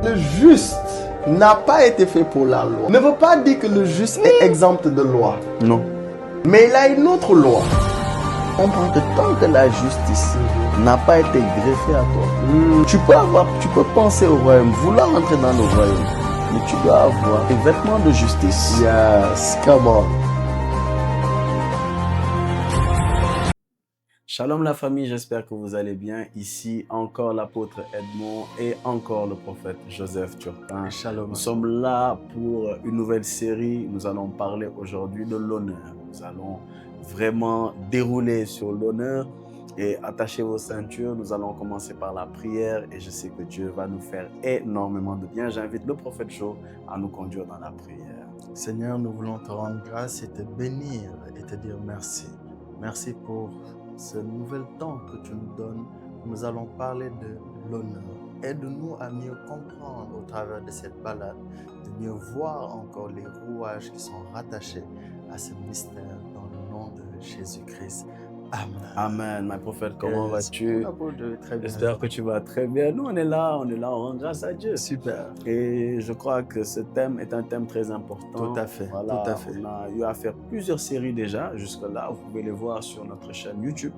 Le juste n'a pas été fait pour la loi. Ne veut pas dire que le juste est exempt de loi. Non. Mais il a une autre loi. Comprends que tant que la justice n'a pas été greffée à toi, tu peux penser au royaume, vouloir entrer dans le royaume, mais tu dois avoir des vêtements de justice. Yes, come on. Shalom la famille, j'espère que vous allez bien. Ici encore l'apôtre Edmond et encore le prophète Joseph Turpin. Shalom. Nous sommes là pour une nouvelle série. Nous allons parler aujourd'hui de l'honneur. Nous allons vraiment dérouler sur l'honneur et attachez vos ceintures. Nous allons commencer par la prière et je sais que Dieu va nous faire énormément de bien. J'invite le prophète Joe à nous conduire dans la prière. Seigneur, nous voulons te rendre grâce et te bénir et te dire merci. Merci pour ce nouvel temps que tu nous donnes. Nous allons parler de l'honneur. Aide-nous à mieux comprendre au travers de cette balade, de mieux voir encore les rouages qui sont rattachés à ce mystère dans le nom de Jésus-Christ. Amen. Amen. Ma prophète, comment vas-tu? Très bien. J'espère que tu vas très bien. Nous, on est là, on rend grâce à Dieu. Super. Et je crois que ce thème est un thème très important. Tout à fait, voilà, tout à fait. On a eu à faire plusieurs séries déjà. Jusque-là, vous pouvez les voir sur notre chaîne YouTube.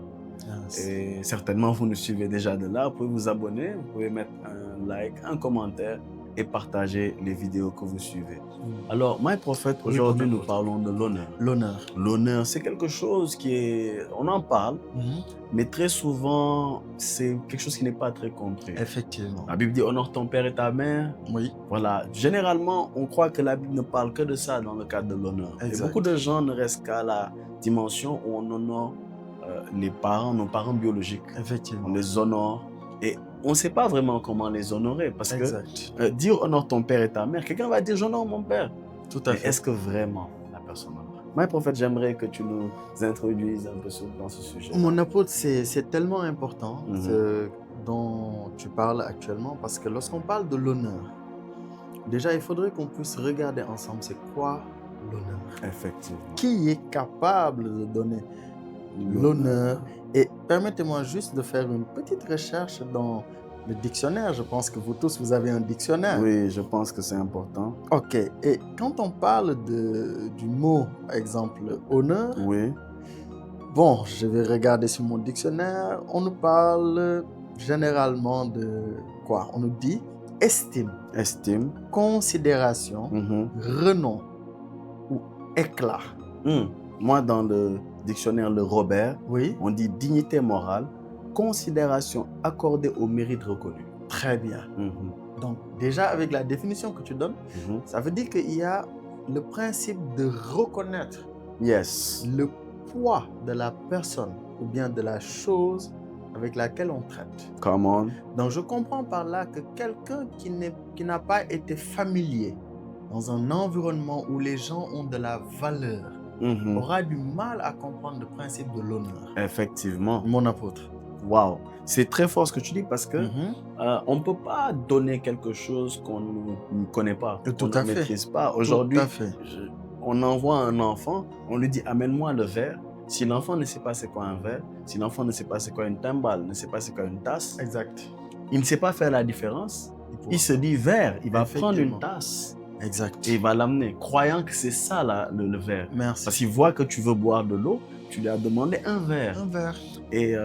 Yes. Et certainement, vous nous suivez déjà de là. Vous pouvez vous abonner, vous pouvez mettre un like, un commentaire et partager les vidéos que vous suivez. Alors, my prophète, aujourd'hui, nous parlons de l'honneur. L'honneur. L'honneur, c'est quelque chose qui est... On en parle, mais très souvent, c'est quelque chose qui n'est pas très compris. Effectivement. La Bible dit « honore ton père et ta mère ». Oui. Voilà. Généralement, on croit que la Bible ne parle que de ça dans le cadre de l'honneur. Et beaucoup de gens ne restent qu'à la dimension où on honore les parents, nos parents biologiques. Effectivement. On les honore. Et on ne sait pas vraiment comment les honorer. Parce que dire « honore ton père et ta mère », quelqu'un va dire « j'honore mon père ». Tout à fait. Est-ce que vraiment la personne honore? Moi, prophète, j'aimerais que tu nous introduises un peu dans ce sujet. Mon apôtre, c'est tellement important ce dont tu parles actuellement, parce que lorsqu'on parle de l'honneur, déjà, il faudrait qu'on puisse regarder ensemble c'est quoi l'honneur. Effectivement. Qui est capable de donner l'honneur? Et permettez-moi juste de faire une petite recherche dans le dictionnaire. Je pense que vous tous, vous avez un dictionnaire. Oui, je pense que c'est important. Ok. Et quand on parle du mot, par exemple, honneur, oui. Bon, je vais regarder sur mon dictionnaire. On nous parle généralement de quoi? On nous dit estime. Estime. Considération, renom ou éclat. Moi, dans le dictionnaire Le Robert, on dit dignité morale, considération accordée au mérite reconnu. Très bien. Donc, déjà, avec la définition que tu donnes, ça veut dire qu'il y a le principe de reconnaître le poids de la personne ou bien de la chose avec laquelle on traite. Come on. Donc, je comprends par là que quelqu'un qui n'a pas été familier dans un environnement où les gens ont de la valeur aura du mal à comprendre le principe de l'honneur. Effectivement. Mon apôtre. Waouh, c'est très fort ce que tu dis parce que on ne peut pas donner quelque chose qu'on ne connaît pas, qu'on ne maîtrise pas. Aujourd'hui, on envoie un enfant, on lui dit amène-moi le verre. Si l'enfant ne sait pas c'est quoi un verre, si l'enfant ne sait pas c'est quoi une timbale, ne sait pas c'est quoi une tasse, il ne sait pas faire la différence. Il se dit verre, il va prendre une tasse et il va l'amener, croyant que c'est ça le verre. Merci. Parce qu'il voit que tu veux boire de l'eau, tu lui as demandé un verre. Un verre. Et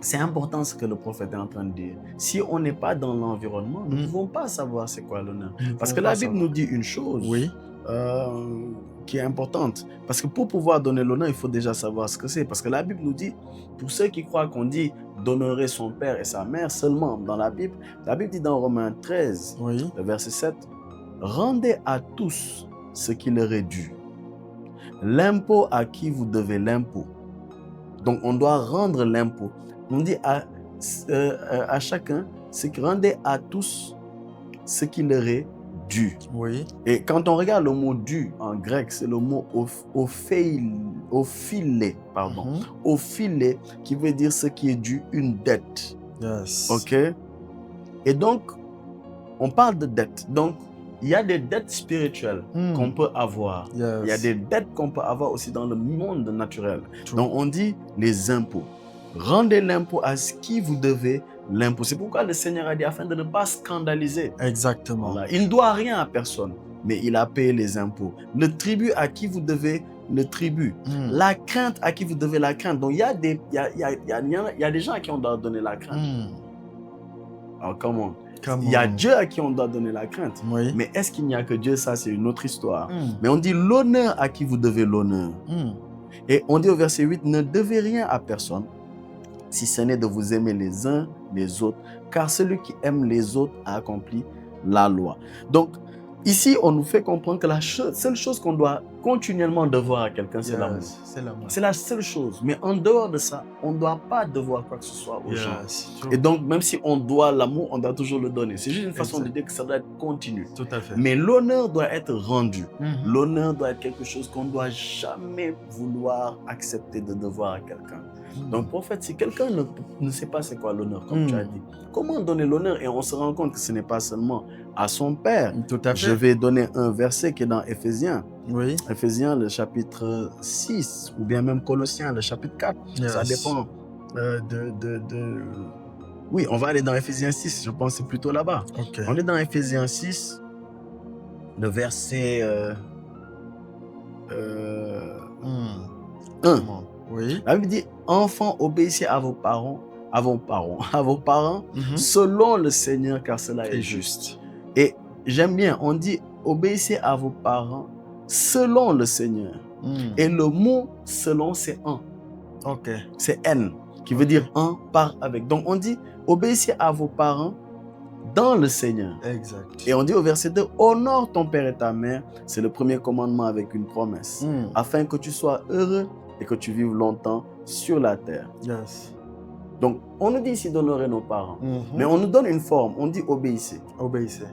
c'est important ce que le prophète est en train de dire. Si on n'est pas dans l'environnement, nous ne pouvons pas savoir c'est quoi l'honneur. Parce que la Bible nous dit une chose qui est importante. Parce que pour pouvoir donner l'honneur, il faut déjà savoir ce que c'est. Parce que la Bible nous dit, pour ceux qui croient qu'on dit d'honorer son père et sa mère seulement dans la Bible dit dans Romains 13, le verset 7, « Rendez à tous ce qui leur est dû. L'impôt à qui vous devez l'impôt. » Donc, on doit rendre l'impôt. On dit à chacun, rendez à tous ce qui leur est dû. Et quand on regarde le mot dû en grec, c'est le mot ophilé, ophilé, qui veut dire ce qui est dû, une dette. Ok? Et donc, on parle de dette. Donc, il y a des dettes spirituelles qu'on peut avoir. Il y a des dettes qu'on peut avoir aussi dans le monde naturel. Donc, on dit les impôts. Rendez l'impôt à ce qui vous devez l'impôt. C'est pourquoi le Seigneur a dit afin de ne pas scandaliser. Exactement. Voilà. Il ne doit rien à personne, mais il a payé les impôts. Le tribut à qui vous devez le tribut. La crainte à qui vous devez la crainte. Donc il y a des gens à qui on doit donner la crainte. Alors comment? Il y a Dieu à qui on doit donner la crainte. Oui. Mais est-ce qu'il n'y a que Dieu? Ça, c'est une autre histoire. Mais on dit l'honneur à qui vous devez l'honneur. Et on dit au verset 8, ne devez rien à personne, si ce n'est de vous aimer les uns les autres, car celui qui aime les autres a accompli la loi. Donc, ici, on nous fait comprendre que la seule chose qu'on doit continuellement devoir à quelqu'un, c'est l'amour. C'est la seule chose. Mais en dehors de ça, on ne doit pas devoir quoi que ce soit aux gens. Et donc, même si on doit l'amour, on doit toujours le donner. C'est juste une façon de dire que ça doit être continu. Tout à fait. Mais l'honneur doit être rendu. L'honneur doit être quelque chose qu'on ne doit jamais vouloir accepter de devoir à quelqu'un. Donc, prophète, si quelqu'un ne sait pas c'est quoi l'honneur, comme tu as dit, comment donner l'honneur? Et on se rend compte que ce n'est pas seulement à son père. Tout à fait. Je vais donner un verset qui est dans Éphésiens. Oui. Éphésiens, le chapitre 6, ou bien même Colossiens, le chapitre 4. Ça dépend Oui, on va aller dans Éphésiens 6, je pense que c'est plutôt là-bas. Okay. On est dans Éphésiens 6, le verset 1. Oui. La Bible dit, enfants, obéissez à vos parents, selon le Seigneur, car cela est juste. Et j'aime bien, on dit, obéissez à vos parents selon le Seigneur. Et le mot selon, c'est un. Ok. C'est N, qui veut dire un par avec. Donc on dit, obéissez à vos parents dans le Seigneur. Exact. Et on dit au verset 2, honore ton père et ta mère. C'est le premier commandement avec une promesse. Afin que tu sois heureux et que tu vives longtemps sur la terre. Yes. Donc, on nous dit ici d'honorer nos parents. Mais on nous donne une forme. On dit obéissez. Obéissez.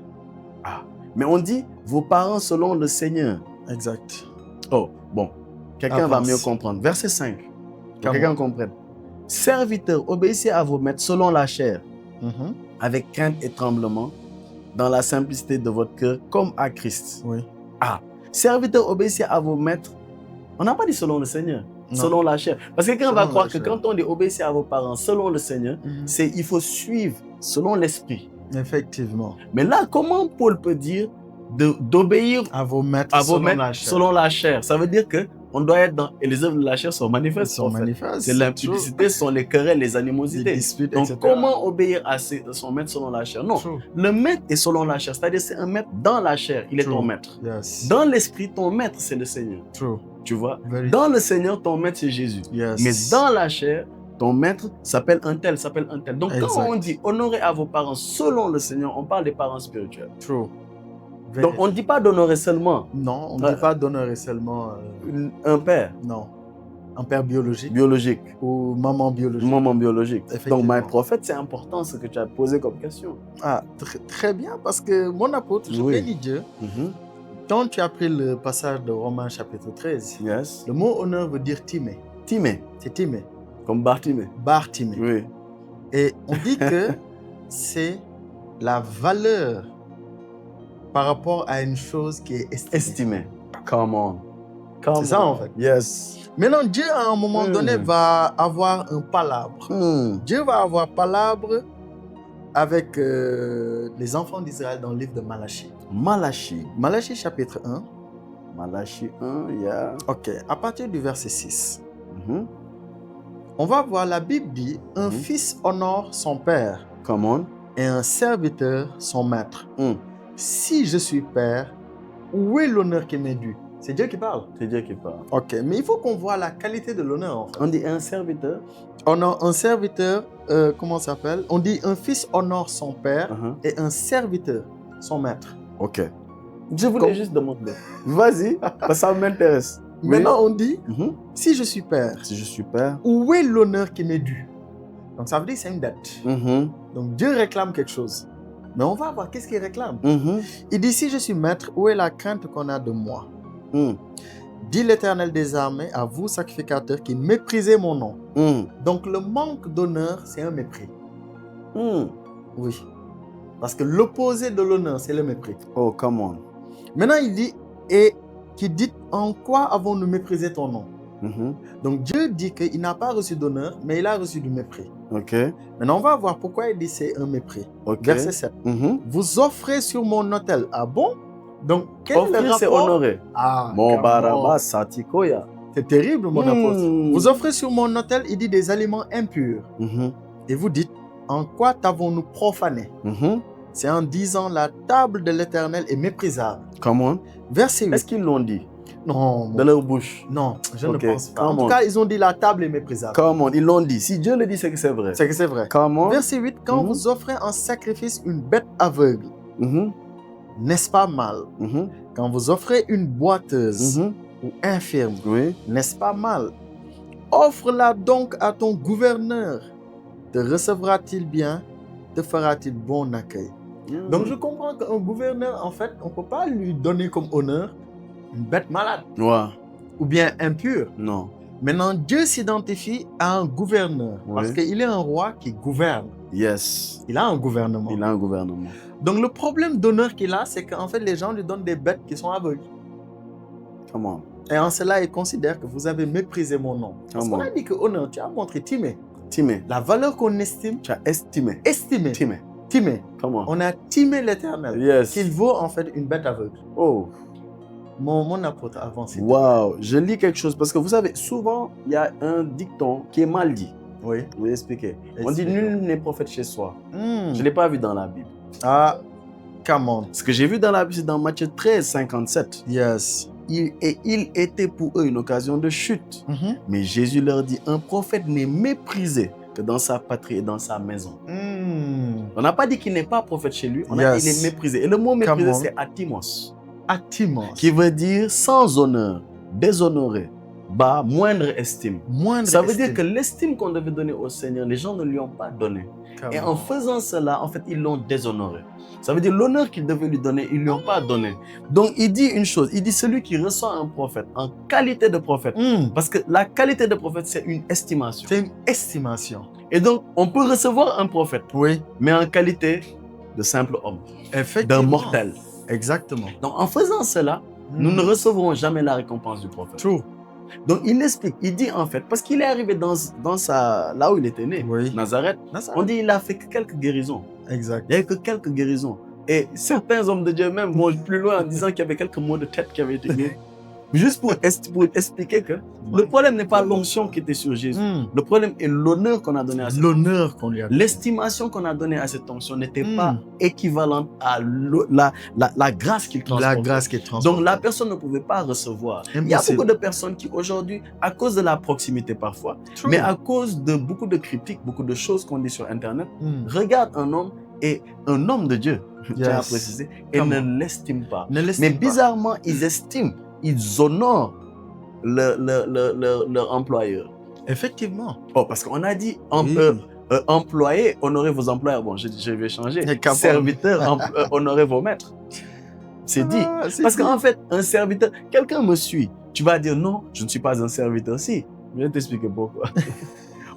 Ah. Mais on dit vos parents selon le Seigneur. Exact. Oh, bon. Quelqu'un va mieux comprendre. Verset 5. Que quelqu'un comprenne. Serviteurs, obéissez à vos maîtres selon la chair, avec crainte et tremblement, dans la simplicité de votre cœur, comme à Christ. Oui. Ah. Serviteurs, obéissez à vos maîtres. On n'a pas dit selon le Seigneur. Non. Selon la chair. Parce que quelqu'un va croire que quand on dit obéissez à vos parents selon le Seigneur, c'est il faut suivre selon l'esprit. Effectivement. Mais là, comment Paul peut dire d'obéir à vos maîtres, selon la chair? Ça veut dire que on doit être dans... Et les œuvres de la chair sont manifestes. C'est l'impudicité, sont les querelles, les animosités. Les disputes, donc, etc. Comment obéir à son maître selon la chair? Non. True. Le maître est selon la chair. C'est-à-dire c'est un maître dans la chair. Il est ton maître. Yes. Dans l'esprit, ton maître, c'est le Seigneur. True. Tu vois? Dans le Seigneur, ton maître, c'est Jésus. Yes. Mais dans la chair, ton maître s'appelle un tel, Donc, exact. Quand on dit honorer à vos parents selon le Seigneur, on parle des parents spirituels. True. Donc, on ne dit pas d'honorer seulement. Non, on ne dit pas d'honorer seulement un père. Non. Un père biologique. Biologique. Ou maman biologique. Maman biologique. Donc, my prophète, c'est important ce que tu as posé comme question. Ah, très bien, parce que mon apôtre, je bénis Dieu. Quand tu as pris le passage de Romains chapitre 13, le mot honneur veut dire Timée. Timée. C'est Timée. Comme Bartimée. Bartimée. Oui. Et on dit que c'est la valeur par rapport à une chose qui est estimée. Come on. C'est ça en fait. Yes. Maintenant, Dieu à un moment donné va avoir un palabre. Dieu va avoir palabre avec les enfants d'Israël dans le livre de Malachie. Malachie chapitre 1. Malachie 1, yeah. Ok, à partir du verset 6. On va voir, la Bible dit, un fils honore son père. Come on. Et un serviteur son maître. Si je suis père, où est l'honneur qui m'est dû? C'est Dieu qui parle. C'est Dieu qui parle. Ok, mais il faut qu'on voit la qualité de l'honneur en fait. On dit un serviteur. On a un serviteur, comment ça s'appelle? On dit un fils honore son père et un serviteur son maître. Ok. Je voulais juste demander. Vas-y, ça m'intéresse. Maintenant on dit, si je suis père, où est l'honneur qui m'est dû? Donc ça veut dire que c'est une dette. Donc Dieu réclame quelque chose. Mais on va voir qu'est-ce qu'il réclame. Il dit, si je suis maître, où est la crainte qu'on a de moi? Dit l'Éternel des armées à vous, sacrificateurs, qui méprisez mon nom. Donc le manque d'honneur, c'est un mépris. Oui. Parce que l'opposé de l'honneur, c'est le mépris. Oh, come on. Maintenant, il dit, et qui dit, en quoi avons-nous méprisé ton nom? Donc Dieu dit qu'il n'a pas reçu d'honneur, mais il a reçu du mépris. Ok. Maintenant, on va voir pourquoi il dit c'est un mépris. Ok. Verset 7. Vous offrez sur mon autel. Ah bon? Donc, quel est le Offrir, c'est rapport? honorer. Ah, Mon baraba satikoya. c'est terrible, mon apôtre. Vous offrez sur mon autel, il dit des aliments impurs. Et vous dites, en quoi t'avons-nous profané? C'est en disant la table de l'Éternel est méprisable. Comment? Verset 8. Est-ce qu'ils l'ont dit? Non. De leur bouche? Non, je ne pense pas. Come En tout on. cas, ils ont dit la table est méprisable. Comment? Ils l'ont dit. Si Dieu le dit, c'est que c'est vrai. C'est que c'est vrai. Comment? Verset 8. Quand vous offrez en sacrifice une bête aveugle, n'est-ce pas mal? Quand vous offrez une boiteuse ou infirme, n'est-ce pas mal? Offre-la donc à ton gouverneur. Te recevra-t-il bien? Te fera-t-il bon accueil? Donc je comprends qu'un gouverneur, en fait, on ne peut pas lui donner comme honneur une bête malade. Ouais. Ou bien impure. Non. Maintenant, Dieu s'identifie à un gouverneur. Parce qu'il est un roi qui gouverne. Yes. Il a un gouvernement. Il a un gouvernement. Donc le problème d'honneur qu'il a, c'est qu'en fait, les gens lui donnent des bêtes qui sont aveugles. Comment? Et en cela, il considère que vous avez méprisé mon nom. Parce qu'on a dit que honneur, tu as montré timé. Timé. La valeur qu'on estime. Tu as estimé. Estimé. Timé. Timé. Comment? On a timé l'Éternel. Yes. Qu'il vaut en fait une bête aveugle. Oh. Mon apôtre avance. Waouh. Je lis quelque chose parce que vous savez, souvent, il y a un dicton qui est mal dit. Oui. Je vais expliquer. On dit nul n'est prophète chez soi. Je ne l'ai pas vu dans la Bible. Ah, come on. Ce que j'ai vu dans la Bible, c'est dans Matthieu 13, 57. Yes. Il était pour eux une occasion de chute. Mais Jésus leur dit, un prophète n'est méprisé que dans sa patrie et dans sa maison. On n'a pas dit qu'il n'est pas prophète chez lui, on a dit qu'il est méprisé. Et le mot méprisé, c'est atimos. Atimos. Qui veut dire sans honneur, déshonoré, bas, moindre estime. Ça veut dire que l'estime qu'on devait donner au Seigneur, les gens ne lui ont pas donné. Et en faisant cela, en fait, ils l'ont déshonoré. Ça veut dire l'honneur qu'ils devaient lui donner, ils ne lui ont pas donné. Donc, il dit une chose, il dit celui qui reçoit un prophète en qualité de prophète. Parce que la qualité de prophète, c'est une estimation. C'est une estimation. Et donc, on peut recevoir un prophète, mais en qualité de simple homme, d'un mortel. Exactement. Donc, en faisant cela, nous ne recevrons jamais la récompense du prophète. True. Donc, il explique, il dit en fait, parce qu'il est arrivé là où il était né, Nazareth, on dit qu'il a fait que quelques guérisons. Exact. Il n'y a eu que quelques guérisons. Et certains hommes de Dieu même vont plus loin en disant qu'il y avait quelques maux de tête qui avaient été guéris. Juste pour expliquer que le problème n'est pas l'onction qui était sur Jésus. Le problème est l'honneur qu'on a donné à cette onction. L'honneur qu'on lui a donné. L'estimation qu'on a donnée à cette onction n'était pas équivalente à la grâce qu'il transportait. La grâce qu'il transportait. Donc la personne ne pouvait pas recevoir. Il y a beaucoup de personnes qui aujourd'hui, à cause de la proximité parfois, mais à cause de beaucoup de critiques, beaucoup de choses qu'on dit sur Internet, regardent un homme et un homme de Dieu, tiens à préciser, et ne l'estiment pas. Mais bizarrement, ils estiment. Ils honorent leur employeur. Effectivement. Oh, parce qu'on a dit employé, honorez vos employeurs. Bon, je vais changer. Serviteur, honorez vos maîtres. C'est dit. Parce qu'en fait, un serviteur, quelqu'un me suit. Tu vas dire non, je ne suis pas un serviteur. Si, je vais t'expliquer pourquoi.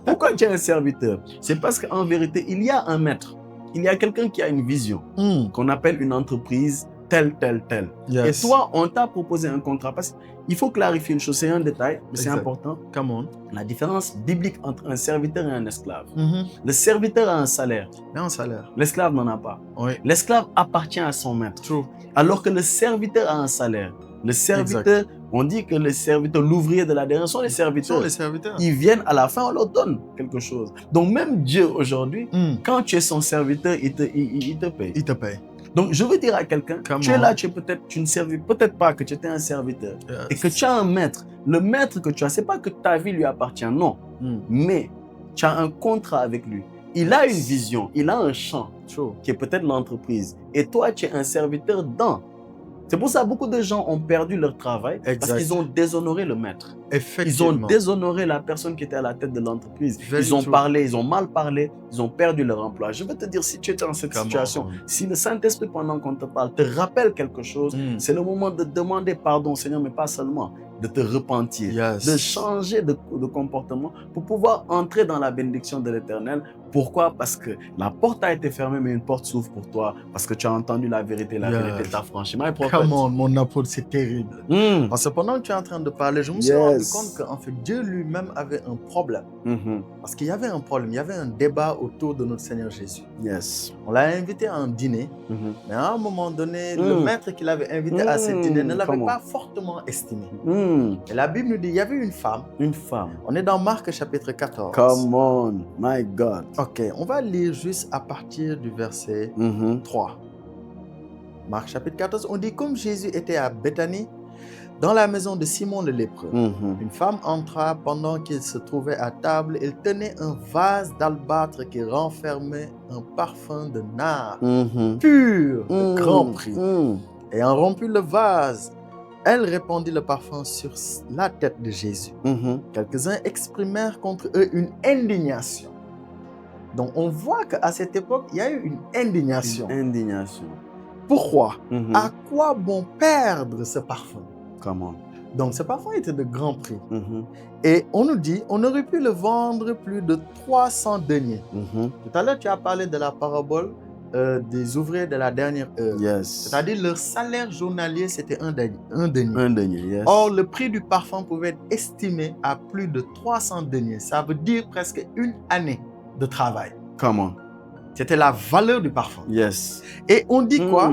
Pourquoi tu es un serviteur? C'est parce qu'en vérité, il y a un maître. Il y a quelqu'un qui a une vision qu'on appelle une entreprise telle. Et toi, on t'a proposé un contrat. Parce qu'il faut clarifier une chose, c'est un détail, mais c'est important. Come on. La différence biblique entre un serviteur et un esclave. Le serviteur a un salaire. L'esclave n'en a pas. L'esclave appartient à son maître. True. Alors que le serviteur a un salaire. Le serviteur, on dit que le serviteur, l'ouvrier de la dernière sont les serviteurs. Ils viennent à la fin, on leur donne quelque chose. Donc même Dieu aujourd'hui, quand tu es son serviteur, il te paye. Il te paye. Donc, je veux dire à quelqu'un, tu es là, tu ne servis peut-être pas que tu étais un serviteur et que tu as un maître. Le maître que tu as, ce n'est pas que ta vie lui appartient, non. Mais tu as un contrat avec lui. Il a une vision, il a un champ qui est peut-être l'entreprise. Et toi, tu es un serviteur dans. C'est pour ça que beaucoup de gens ont perdu leur travail parce qu'ils ont déshonoré le maître. Ils ont déshonoré la personne qui était à la tête de l'entreprise. Ils ont parlé, ils ont mal parlé, ils ont perdu leur emploi. Je veux te dire, si tu es dans cette situation, si le Saint-Esprit, pendant qu'on te parle, te rappelle quelque chose, c'est le moment de demander pardon, Seigneur, mais pas seulement. de te repentir, Yes. de changer de comportement pour pouvoir entrer dans la bénédiction de l'Éternel. Pourquoi? Parce que la porte a été fermée, mais une porte s'ouvre pour toi, parce que tu as entendu la vérité vérité t'a franchi. My prophet. Come on, mon apôtre, c'est terrible. Parce que pendant que tu es en train de parler, je me suis rendu compte qu'en fait, Dieu lui-même avait un problème. Parce qu'il y avait un problème, il y avait un débat autour de notre Seigneur Jésus. Yes. On l'a invité à un dîner, mais à un moment donné, le maître qui l'avait invité à ce dîner ne l'avait pas fortement estimé. Et la Bible nous dit, il y avait une femme. Une femme. On est dans Marc chapitre 14. Come on, my God. Ok, on va lire juste à partir du verset 3. Marc chapitre 14, on dit, comme Jésus était à Béthanie, dans la maison de Simon le lépreux, une femme entra pendant qu'il se trouvait à table. Elle tenait un vase d'albâtre qui renfermait un parfum de nard pur, de grand prix. Ayant rompu le vase, elle répandit le parfum sur la tête de Jésus. Quelques-uns exprimèrent contre eux une indignation. Donc on voit qu'à cette époque, il y a eu une indignation. Une indignation. Pourquoi? À quoi bon perdre ce parfum? Comment? Donc ce parfum était de grand prix. Et on nous dit, on aurait pu le vendre plus de 300 deniers. Tout à l'heure, tu as parlé de la parabole des ouvriers de la dernière heure. Yes. C'est-à-dire leur salaire journalier, c'était un denier. Un denier, yes. Or, le prix du parfum pouvait être estimé à plus de 300 deniers. Ça veut dire presque une année de travail. Comment? C'était la valeur du parfum. Yes. Et on dit quoi?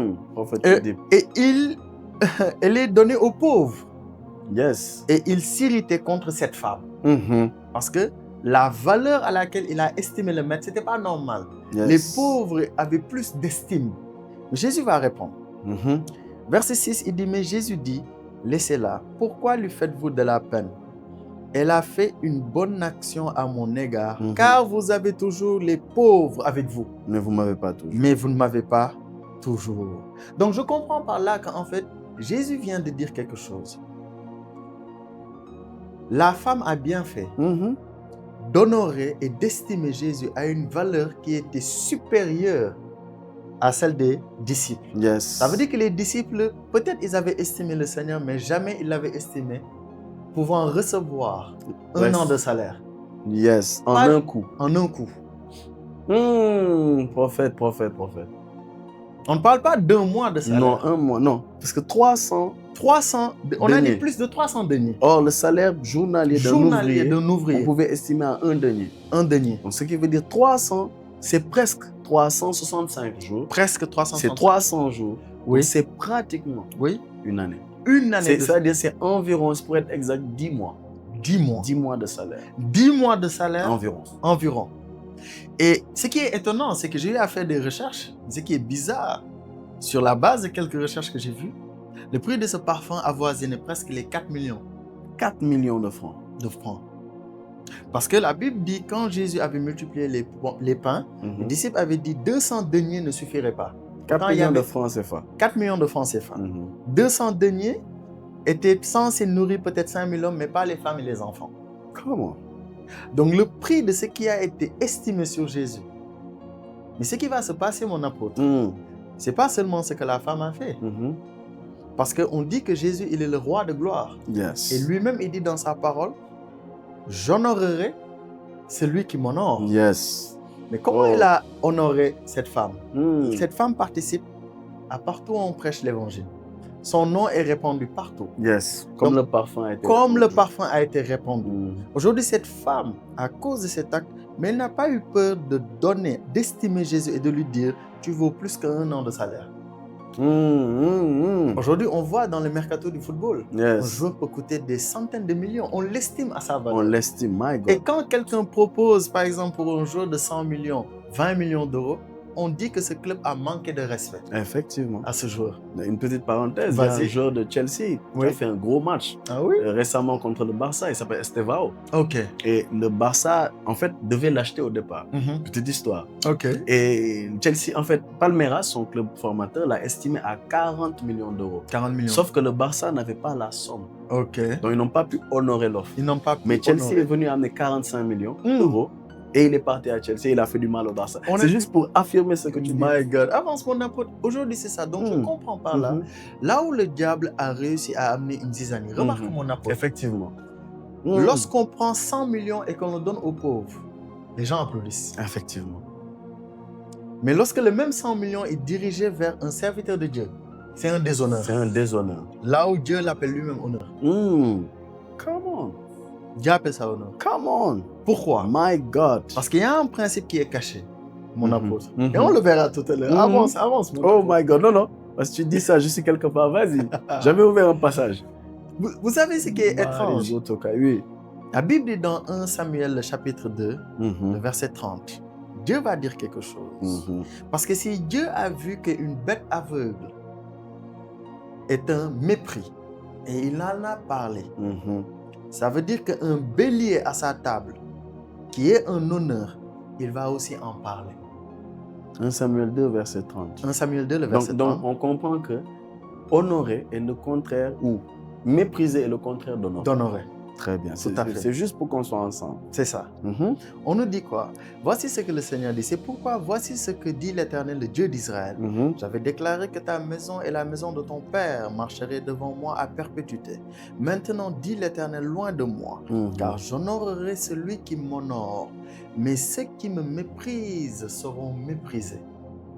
Elle est donnée aux pauvres. Yes. Et il s'irritait contre cette femme. Parce que la valeur à laquelle il a estimé le maître, ce n'était pas normal. Yes. Les pauvres avaient plus d'estime. Jésus va répondre. Verset 6, il dit, mais Jésus dit, laissez-la. Pourquoi lui faites-vous de la peine? Elle a fait une bonne action à mon égard, car vous avez toujours les pauvres avec vous. Mais vous ne m'avez pas toujours. Mais vous ne m'avez pas toujours. Donc je comprends par là qu'en fait, Jésus vient de dire quelque chose. La femme a bien fait d'honorer et d'estimer Jésus à une valeur qui était supérieure à celle des disciples. Yes. Ça veut dire que les disciples, peut-être ils avaient estimé le Seigneur, mais jamais ils l'avaient estimé pouvant recevoir un an de salaire. Yes, en un coup. En un coup. Prophète. On ne parle pas d'un mois de salaire. Non, un mois, non. Parce que 300 on a dit plus de 300 deniers. Or, le salaire journalier d'un ouvrier, on pouvait estimer à un denier. Un denier. Donc, ce qui veut dire 300, c'est presque 365 jours. Presque 365. C'est 300 jours. Oui. C'est pratiquement une année. Une année. C'est-à-dire c'est environ, pour être exact, 10 mois. 10 mois. 10 mois de salaire. 10 mois de salaire. Environ. Et ce qui est étonnant, c'est que j'ai eu à faire des recherches. Ce qui est bizarre, sur la base de quelques recherches que j'ai vues, le prix de ce parfum avoisinait presque les 4 millions. 4 millions de francs. Parce que la Bible dit, quand Jésus avait multiplié les pains, les disciples avaient dit 200 deniers ne suffiraient pas. 4 millions de francs CFA. 4 millions de francs CFA. 200 deniers étaient censés nourrir peut-être 5 000 hommes, mais pas les femmes et les enfants. Comment? Donc le prix de ce qui a été estimé sur Jésus. Mais ce qui va se passer, mon apôtre, c'est pas seulement ce que la femme a fait. Parce qu'on dit que Jésus, il est le roi de gloire. Yes. Et lui-même, il dit dans sa parole, j'honorerai celui qui m'honore. Yes. Mais comment il a honoré cette femme? Cette femme participe à partout où on prêche l'évangile. Son nom est répandu partout. Yes. Comme le parfum a été répandu. Aujourd'hui, cette femme, à cause de cet acte, mais elle n'a pas eu peur de donner, d'estimer Jésus et de lui dire, tu vaux plus qu'un an de salaire. Aujourd'hui, on voit dans le mercato du football, un joueur peut coûter des centaines de millions. On l'estime à sa valeur. On l'estime, my God. Et quand quelqu'un propose, par exemple, pour un joueur de 100 millions, 20 millions d'euros, on dit que ce club a manqué de respect. Effectivement. À ce joueur. Une petite parenthèse, il y a un joueur de Chelsea qui a fait un gros match récemment contre le Barça. Il s'appelle Estevao. Ok. Et le Barça, en fait, devait l'acheter au départ. Petite histoire. Ok. Et Chelsea, en fait, Palmeiras, son club formateur, l'a estimé à 40 millions d'euros. 40 millions. Sauf que le Barça n'avait pas la somme. Ok. Donc, ils n'ont pas pu honorer l'offre. Ils n'ont pas pu Mais Chelsea est venu amener 45 millions d'euros et il est parti à Chelsea, il a fait du mal au Barça. C'est juste pour affirmer ce que tu dis. My God, avance mon apôtre. Aujourd'hui, c'est ça. Donc, je comprends par là. Là où le diable a réussi à amener une zizanie. Remarque mon apôtre. Effectivement. Lorsqu'on prend 100 millions et qu'on le donne aux pauvres, les gens applaudissent. Effectivement. Mais lorsque le même 100 millions est dirigé vers un serviteur de Dieu, c'est un déshonneur. C'est un déshonneur. Là où Dieu l'appelle lui-même honneur. Come on. Dieu appelle ça honneur. Come on. Pourquoi? My God. Parce qu'il y a un principe qui est caché, mon apôtre. Et on le verra tout à l'heure. Avance, avance. Oh my God. Non. Parce que tu dis ça, je suis quelque part. Vas-y. J'avais ouvert un passage. Vous savez ce qui est étrange? Oui. La Bible dit dans 1 Samuel, le chapitre 2, le verset 30. Dieu va dire quelque chose. Parce que si Dieu a vu qu'une bête aveugle est un mépris, et il en a parlé, ça veut dire qu'un bélier à sa table, qui est un honneur, il va aussi en parler. 1 Samuel 2, verset 30. 1 Samuel 2, le verset 30. Donc, on comprend que honorer est le contraire, ou mépriser est le contraire d'honorer. D'honorer. Très bien. Tout à fait. C'est juste pour qu'on soit ensemble. C'est ça. On nous dit quoi? Voici ce que le Seigneur dit. C'est pourquoi voici ce que dit l'Éternel, le Dieu d'Israël. J'avais déclaré que ta maison et la maison de ton père marcheraient devant moi à perpétuité. Maintenant, dit l'Éternel, loin de moi, car j'honorerai celui qui m'honore. Mais ceux qui me méprisent seront méprisés.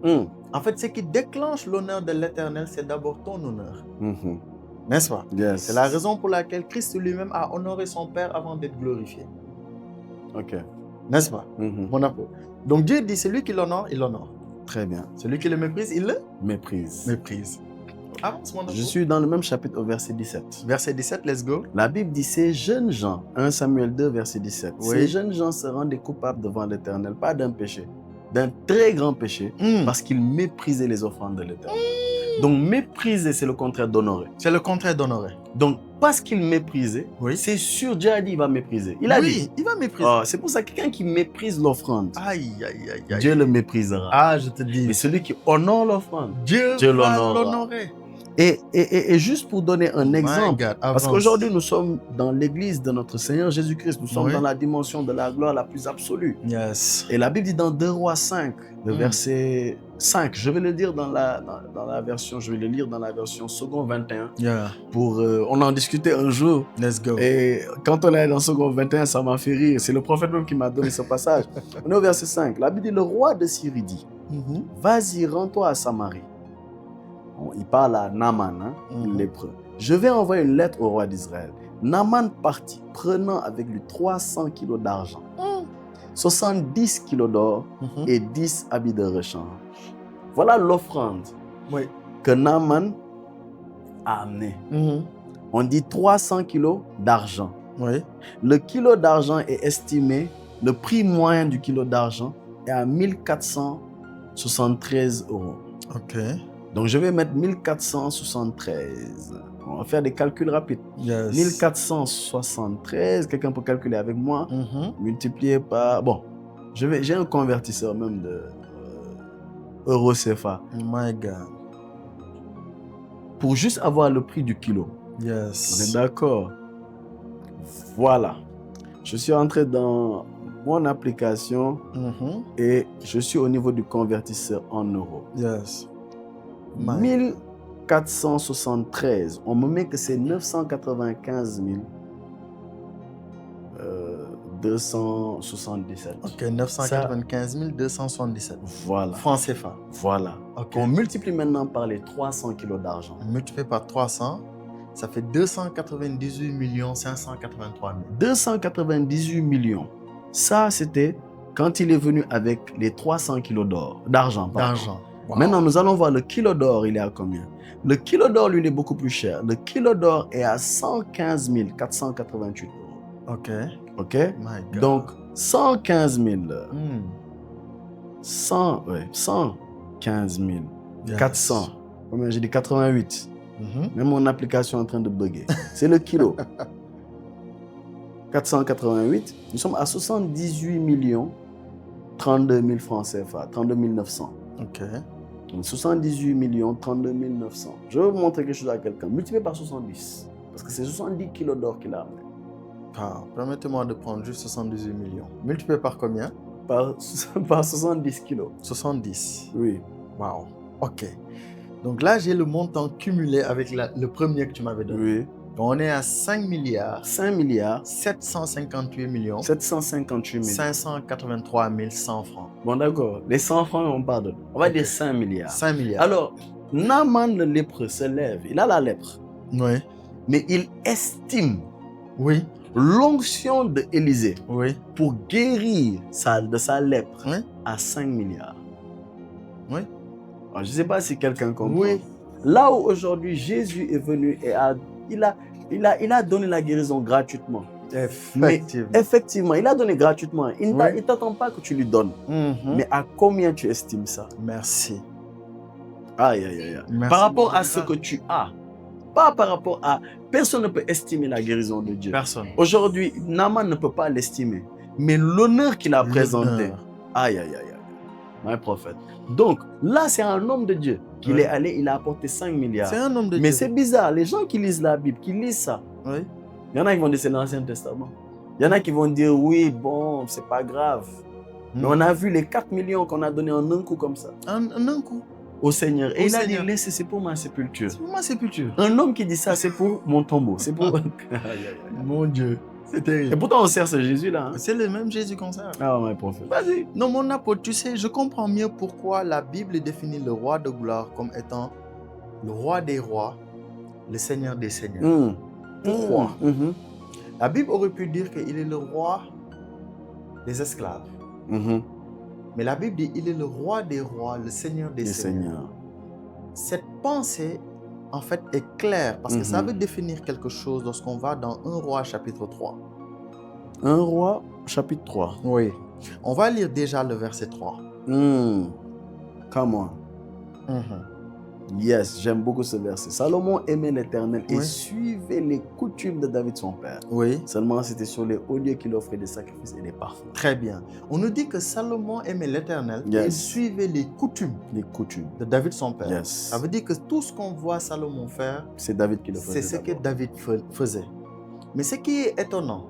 En fait, ce qui déclenche l'honneur de l'Éternel, c'est d'abord ton honneur. N'est-ce pas? Yes. C'est la raison pour laquelle Christ lui-même a honoré son Père avant d'être glorifié. Ok. N'est-ce pas? Mon apôtre. Donc Dieu dit, celui qui l'honore, il l'honore. Très bien. Celui qui le méprise, il le méprise. Avance, mon apôtre. Je suis dans le même chapitre au verset 17. Verset 17, let's go. La Bible dit, ces jeunes gens, 1 Samuel 2, verset 17, Oui. ces jeunes gens se rendent coupables devant l'Éternel, pas d'un péché, d'un très grand péché, parce qu'ils méprisaient les offrandes de l'Éternel. Donc, mépriser, c'est le contraire d'honorer. C'est le contraire d'honorer. Donc, parce qu'il méprisait, c'est sûr, Dieu a dit, il va mépriser. Il a dit. Il va mépriser. C'est pour ça que quelqu'un qui méprise l'offrande, Aïe. Dieu le méprisera. Ah, je te dis. Mais celui qui honore l'offrande, Dieu va l'honorer. Et juste pour donner un exemple, God, parce qu'aujourd'hui nous sommes dans l'église de notre Seigneur Jésus-Christ, nous sommes dans la dimension de la gloire la plus absolue. Yes. Et la Bible dit dans 2 Rois 5, le verset 5, je vais le dire dans la version, je vais le lire dans la version second 21. On en discutait un jour. Let's go. Et quand on est dans second 21, ça m'a fait rire. C'est le prophète même qui m'a donné ce passage. On est au verset 5. La Bible dit, le roi de Syrie dit, vas-y, rends-toi à Samarie. Il parle à Naaman, lépreux. Je vais envoyer une lettre au roi d'Israël. Naaman partit, prenant avec lui 300 kilos d'argent, 70 kilos d'or et 10 habits de rechange. Voilà l'offrande que Naaman a amenée. On dit 300 kilos d'argent. Le kilo d'argent est estimé, le prix moyen du kilo d'argent est à 1473 €. Ok. Donc, je vais mettre 1473. On va faire des calculs rapides. 1473, quelqu'un peut calculer avec moi, multiplié par... Bon, j'ai un convertisseur même de euro CFA. My God. Pour juste avoir le prix du kilo. Yes. On est d'accord? Voilà. Je suis entré dans mon application et je suis au niveau du convertisseur en euros. Yes. 1473, on me met que c'est 995 277. Ok, 995 277. Voilà. Francs CFA. Voilà. Okay. On multiplie maintenant par les 300 kilos d'argent. Multiplié par 300, ça fait 298 583 000. 298 millions. Ça, c'était quand il est venu avec les 300 kilos d'argent. Wow. Maintenant, nous allons voir le kilo d'or, il est à combien? Le kilo d'or, lui, il est beaucoup plus cher. Le kilo d'or est à 115 488 €. Ok. Ok? My God. Donc, 115 000. 115 400. Combien j'ai dit? 88. Même mon application est en train de bugger. C'est le kilo. 488. Nous sommes à 78 32 000 francs CFA. 32 900. Ok. Donc 78 32 900. Je vais vous montrer quelque chose à quelqu'un. Multiplié par 70. Parce que c'est 70 kilos d'or qu'il a amené. Permettez-moi de prendre juste 78 millions. Multiplié par combien? Par 70 kilos. 70. Oui. Wow. OK. Donc là, j'ai le montant cumulé avec le premier que tu m'avais donné. Oui. Donc on est à 5 milliards. 5 milliards. 758 millions. 758 millions. 583 100 francs. Bon, d'accord. Les 100 francs, on pardonne. On va dire 5 milliards. 5 milliards. Alors, Naaman le lépreux se lève. Il a la lèpre. Oui. Mais il estime. Oui. L'onction de Élisée. Oui. Pour guérir de sa lèpre. Oui. À 5 milliards. Oui. Alors, je ne sais pas si quelqu'un comprend. Oui. Là où aujourd'hui Jésus est venu et il a donné la guérison gratuitement. Effectivement. Mais effectivement, il a donné gratuitement. Il ne t'attend pas que tu lui donnes. Mais à combien tu estimes ça? Merci. Aïe, aïe, aïe. Merci. Par rapport à ce que tu as. Pas par rapport à... Personne ne peut estimer la guérison de Dieu. Personne. Aujourd'hui, Naaman ne peut pas l'estimer. Mais l'honneur qu'il a présenté. Aïe, aïe, aïe, aïe. Un prophète. Donc, là, c'est un homme de Dieu qu'il est allé, il a apporté 5 milliards. C'est un homme de Dieu. Mais c'est bizarre, les gens qui lisent la Bible, qui lisent ça, oui. Il y en a qui vont dire c'est l'Ancien Testament. Il y en a qui vont dire oui, bon, c'est pas grave. Mais on a vu les 4 millions qu'on a donnés en un coup comme ça. En un coup. Au Seigneur. Et il a dit, laissez, c'est pour ma sépulture. C'est pour ma sépulture. Un homme qui dit ça, c'est pour mon tombeau. C'est pour... Mon Dieu. C'est terrible. Et pourtant, on sert ce Jésus-là. Hein? C'est le même Jésus qu'on sert. Ah, mon prophète. Vas-y. Non, mon apôtre, tu sais, je comprends mieux pourquoi la Bible définit le roi de gloire comme étant le roi des rois, le Seigneur des seigneurs. Pourquoi? La Bible aurait pu dire qu'il est le roi des esclaves. Mais la Bible dit qu'il est le roi des rois, le Seigneur des seigneurs. Cette pensée, en fait, est claire parce que ça veut définir quelque chose lorsqu'on va dans 1 Roi chapitre 3. 1 Roi chapitre 3. Oui. On va lire déjà le verset 3. Come on. Yes, j'aime beaucoup ce verset. Salomon aimait l'Éternel et suivait les coutumes de David son père. Oui. Seulement, c'était sur les hauts lieux qu'il offrait des sacrifices et des parfums. Très bien. On nous dit que Salomon aimait l'Éternel et il suivait les coutumes de David son père. Ça veut dire que tout ce qu'on voit Salomon faire, c'est David qui le faisait. C'est ce que David faisait. Mais ce qui est étonnant,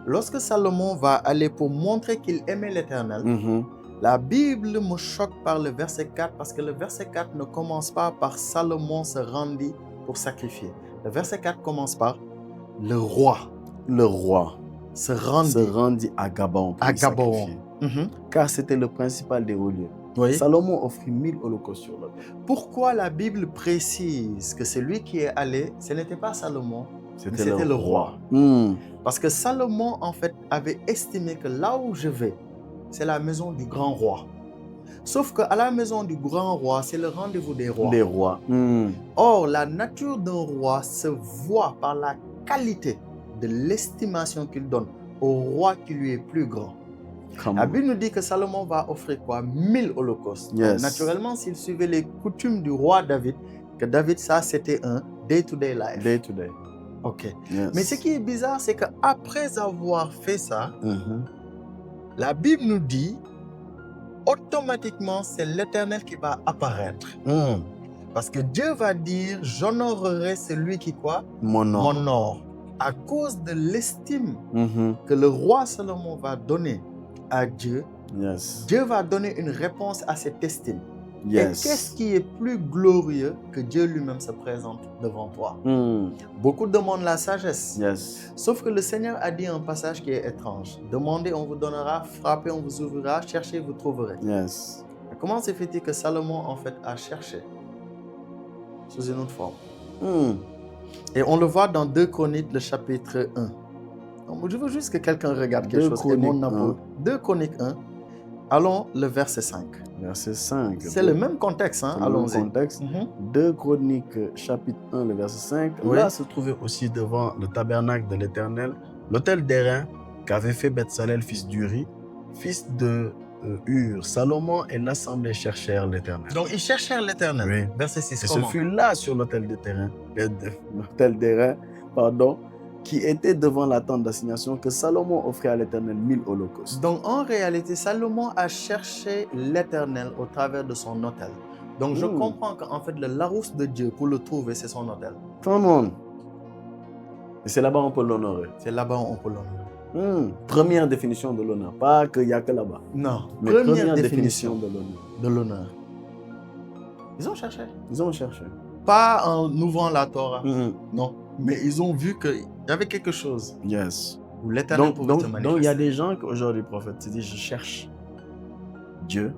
lorsque Salomon va aller pour montrer qu'il aimait l'Éternel, la Bible me choque par le verset 4 parce que le verset 4 ne commence pas par Salomon se rendit pour sacrifier. Le verset 4 commence par le roi. Le roi se rendit à Gabon pour sacrifier. Car c'était le principal des hauts lieux. Oui. Salomon offrit 1000 holocaustes sur l'autel. Pourquoi la Bible précise que celui qui est allé, ce n'était pas Salomon, c'était le roi. Parce que Salomon, en fait, avait estimé que là où je vais, c'est la maison du grand roi. Sauf qu'à la maison du grand roi, c'est le rendez-vous des rois. Des rois. Or, la nature d'un roi se voit par la qualité de l'estimation qu'il donne au roi qui lui est plus grand. La Bible nous dit que Salomon va offrir quoi? 1000 holocaustes. Donc, naturellement, s'il suivait les coutumes du roi David, que David, ça, c'était un day-to-day life. Day-to-day. OK. Mais ce qui est bizarre, c'est qu'après avoir fait ça, la Bible nous dit, automatiquement, c'est l'Éternel qui va apparaître. Parce que Dieu va dire, j'honorerai celui qui quoi? M'honore. À cause de l'estime que le roi Salomon va donner à Dieu, Dieu va donner une réponse à cette estime. Et qu'est-ce qui est plus glorieux que Dieu lui-même se présente devant toi? Beaucoup demandent la sagesse. Sauf que le Seigneur a dit un passage qui est étrange. Demandez, on vous donnera. Frappez, on vous ouvrira. Cherchez, vous trouverez. Comment se fait-il que Salomon, en fait, a cherché sous une autre forme? Et on le voit dans 2 Chroniques, le chapitre 1. Donc, je veux juste que quelqu'un regarde quelque chose. 2 Chroniques 1. Allons le verset 5. Verset 5. C'est le même contexte. Hein? Allons-y. 2 Chroniques, chapitre 1, le verset 5. Là se trouvait aussi devant le tabernacle de l'Éternel l'autel d'airain qu'avait fait Bethsalel, fils d'Uri, fils de Hur. Salomon et l'assemblée cherchèrent l'Éternel. Donc ils cherchèrent l'Éternel. Oui. Verset 6. Et ce fut là sur l'autel d'airain, qui était devant la tente d'assignation, que Salomon offrit à l'Éternel 1000 holocaustes. Donc en réalité, Salomon a cherché l'Éternel au travers de son autel. Donc je comprends qu'en fait, le Larousse de Dieu, pour le trouver, c'est son autel. Come on. Et c'est là-bas qu'on peut l'honorer. C'est là-bas on peut l'honorer. Première définition de l'honneur. Pas qu'il n'y a que là-bas. Non. Mais première définition de l'honneur. De l'honneur. Ils ont cherché. Ils ont cherché. Pas en ouvrant la Torah. Non. Mais ils ont vu qu'il y avait quelque chose. Yes. Où l'Éternel pouvait se manifester. Donc il y a des gens qui aujourd'hui, prophète, se disent, je cherche Dieu.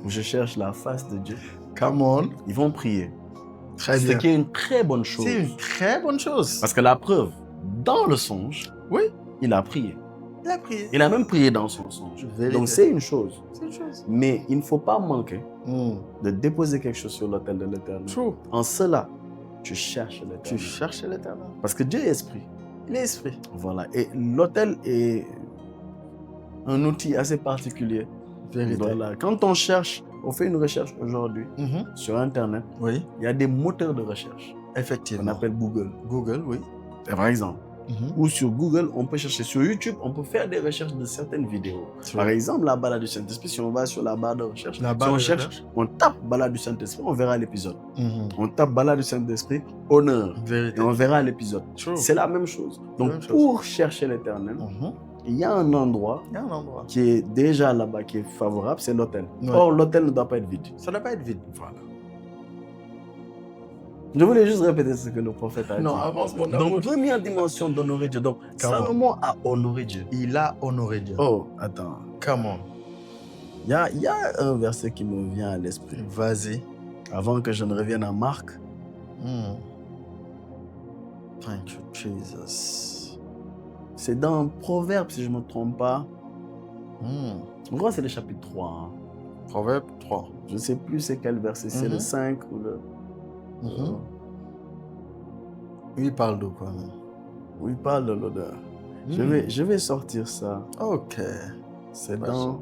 Ou je cherche la face de Dieu. Come on. Ils vont prier. Très bien. Ce qui est une très bonne chose. C'est une très bonne chose. Parce que la preuve, dans le songe, oui, il a prié. Il a prié. Il a même prié dans son songe. Vérité. Donc c'est une chose. C'est une chose. Mais il ne faut pas manquer de déposer quelque chose sur l'autel de l'Éternel. True. En cela, tu cherches l'Éternel. Tu cherches l'Éternel. Parce que Dieu est esprit. Il est esprit. Voilà. Et l'autel est un outil assez particulier. Vérité. Voilà. Quand on cherche, on fait une recherche aujourd'hui sur Internet. Oui. Il y a des moteurs de recherche. Effectivement. On appelle Google. Google, oui. Par exemple. Ou sur Google, on peut chercher. Sur YouTube, on peut faire des recherches de certaines vidéos. Par exemple, la balade du Saint-Esprit, si on va sur la barre de recherche, on tape balade du Saint-Esprit, on verra l'épisode. On tape balade du Saint-Esprit, honneur, Vérité. et on verra l'épisode. C'est la même chose. Donc, pour chercher l'Éternel, il y a un endroit qui est déjà là-bas, qui est favorable, c'est l'autel. Or, l'autel ne doit pas être vide. Ça ne doit pas être vide. Voilà. Je voulais juste répéter ce que le prophète a dit. Non, avance mon Donc, première dimension d'honorer Dieu. Donc, Salomon a honoré Dieu. Il a honoré Dieu. Oh, attends. Come on. Il y a un verset qui me vient à l'esprit. Vas-y. Avant que je ne revienne à Marc. Thank you, Jesus. C'est dans Proverbe, si je ne me trompe pas. Je crois que c'est le chapitre 3. Proverbe 3. Je ne sais plus c'est quel verset. C'est le 5 ou le... Il parle de quoi, même? Oui, il parle de l'odeur. Je vais sortir ça. Ok. C'est dans...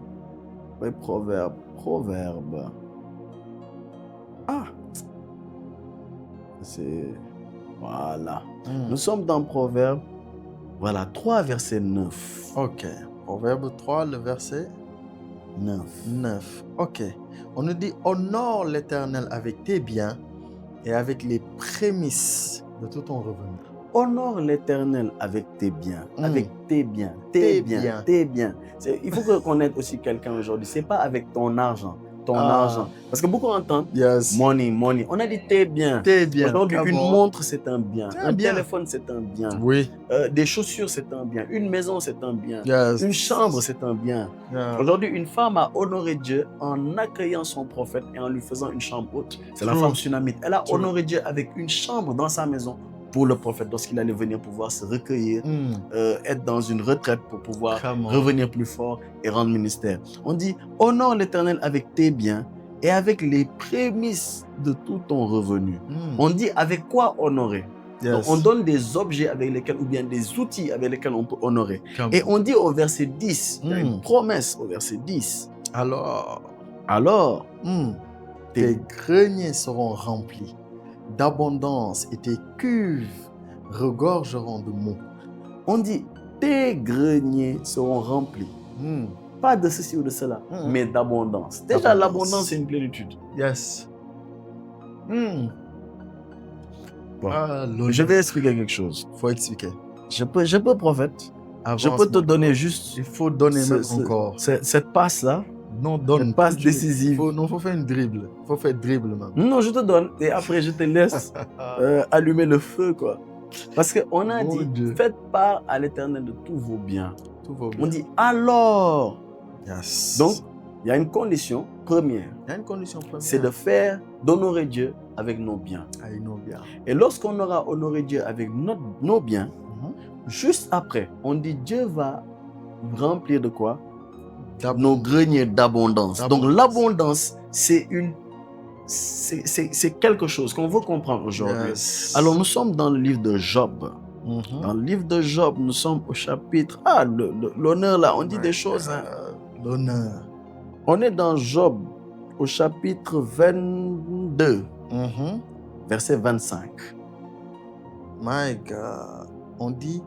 Oui, Proverbe. Ah! C'est... Voilà. Nous sommes dans Proverbe. Voilà, 3, verset 9. Ok. Proverbe 3, le verset 9. Ok. On nous dit, honore l'Éternel avec tes biens et avec les prémices de tout ton revenu. Honore l'Éternel avec tes biens. Avec tes biens. Tes biens. Il faut reconnaître aussi quelqu'un aujourd'hui. Ce n'est pas avec ton argent. Argent. Parce que beaucoup entendent money. On a dit tes biens. Aujourd'hui, une montre, c'est un bien. Un téléphone, c'est un bien. Oui. Des chaussures, c'est un bien. Une maison, c'est un bien. Une chambre, c'est un bien. Aujourd'hui, une femme a honoré Dieu en accueillant son prophète et en lui faisant une chambre haute. C'est la femme sunamite. Elle a honoré Dieu avec une chambre dans sa maison pour le prophète lorsqu'il allait venir pouvoir se recueillir, être dans une retraite pour pouvoir revenir plus fort et rendre ministère. On dit, honore l'Éternel avec tes biens et avec les prémices de tout ton revenu. On dit, avec quoi honorer? Donc, on donne des objets avec lesquels, ou bien des outils avec lesquels on peut honorer. Et on dit au verset 10, il y a une promesse au verset 10. Alors, tes greniers seront remplis d'abondance et tes cuves regorgeront de mots. On dit, tes greniers seront remplis. Pas de ceci ou de cela, mais d'abondance. Déjà, l'abondance, c'est une plénitude. Yes. Bon. Je vais expliquer quelque chose. Il faut expliquer. Je peux prophète. Je peux te donner juste... Il faut donner même encore. Cette passe-là. Non, donne. Une passe décisive. Il faut faire une dribble. Il faut faire dribble, même. Non, je te donne. Et après, je te laisse allumer le feu, quoi. Parce qu'on a dit, faites part à l'Éternel de tous vos biens. On dit, alors. Donc, il y a une condition première. C'est de d'honorer Dieu avec nos biens. Et lorsqu'on aura honoré Dieu avec nos biens, juste après, on dit, Dieu va remplir de quoi? Nos greniers d'abondance. Donc l'abondance, c'est quelque chose qu'on veut comprendre aujourd'hui. Alors nous sommes dans le livre de Job. Dans le livre de Job, nous sommes au chapitre... l'honneur là, on dit des choses. L'honneur. On est dans Job au chapitre 22, verset 25. My God. On dit,